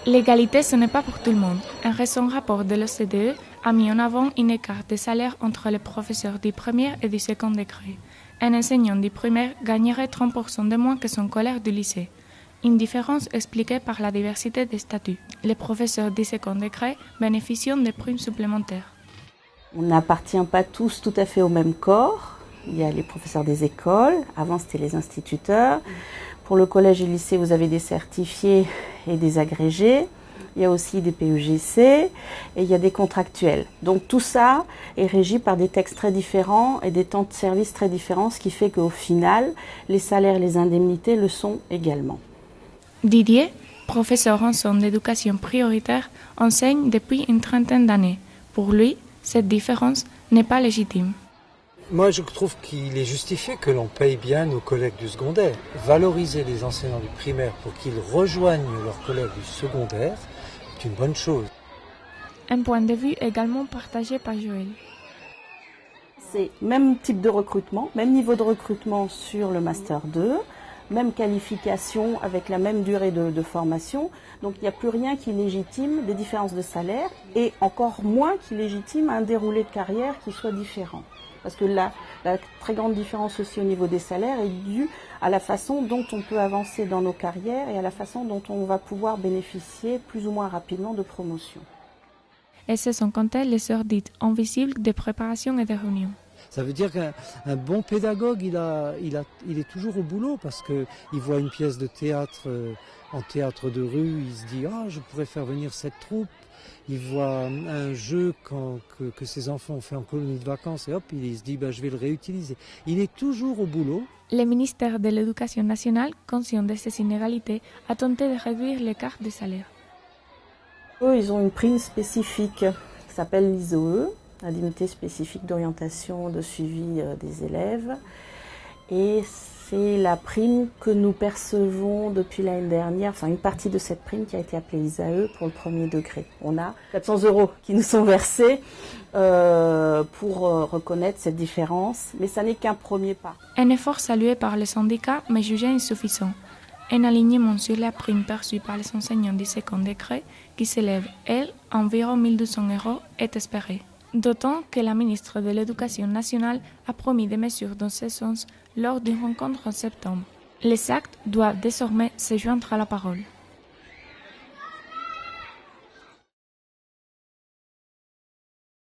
L'égalité, ce n'est pas pour tout le monde. Un récent rapport de l'OCDE a mis en avant un écart de salaire entre les professeurs du premier et du second degré. Un enseignant du primaire gagnerait 30% de moins que son collègue du lycée. Une différence expliquée par la diversité des statuts. Les professeurs du second degré bénéficient de primes supplémentaires. On n'appartient pas tous tout à fait au même corps. Il y a les professeurs des écoles, avant c'était les instituteurs. Pour le collège et le lycée, vous avez des certifiés et des agrégés. Il y a aussi des PEGC et il y a des contractuels. Donc tout ça est régi par des textes très différents et des temps de service très différents, ce qui fait qu'au final, les salaires et les indemnités le sont également. Didier, professeur en centre d'éducation prioritaire, enseigne depuis une trentaine d'années. Pour lui, cette différence n'est pas légitime. Moi, je trouve qu'il est justifié que l'on paye bien nos collègues du secondaire. Valoriser les enseignants du primaire pour qu'ils rejoignent leurs collègues du secondaire est une bonne chose. Un point de vue également partagé par Joël. C'est même type de recrutement, même niveau de recrutement sur le Master 2, même qualification avec la même durée de formation. Donc il n'y a plus rien qui légitime des différences de salaire et encore moins qui légitime un déroulé de carrière qui soit différent. Parce que la très grande différence aussi au niveau des salaires est due à la façon dont on peut avancer dans nos carrières et à la façon dont on va pouvoir bénéficier plus ou moins rapidement de promotion. Et ce sont comptés les heures dites invisibles de préparation et de réunion. Ça veut dire qu'un bon pédagogue, il est toujours au boulot parce qu'il voit une pièce de théâtre en théâtre de rue, il se dit « Ah, je pourrais faire venir cette troupe ». Il voit un jeu que ses enfants ont fait en colonie de vacances et hop, il se dit je vais le réutiliser. Il est toujours au boulot. Le ministère de l'Éducation nationale, conscient de ces inégalités, a tenté de réduire l'écart de salaire. Eux, ils ont une prime spécifique qui s'appelle l'ISOE, l'indemnité spécifique d'orientation de suivi des élèves. Et c'est la prime que nous percevons depuis l'année dernière, enfin une partie de cette prime qui a été appelée ISAE pour le premier degré. On a 400 € qui nous sont versés pour reconnaître cette différence, mais ça n'est qu'un premier pas. Un effort salué par les syndicats, mais jugé insuffisant. Un alignement sur la prime perçue par les enseignants du second degré, qui s'élève, elle, à environ 1 200 €, est espéré. D'autant que la ministre de l'Éducation nationale a promis des mesures dans ce sens lors d'une rencontre en septembre. Les actes doivent désormais se joindre à la parole.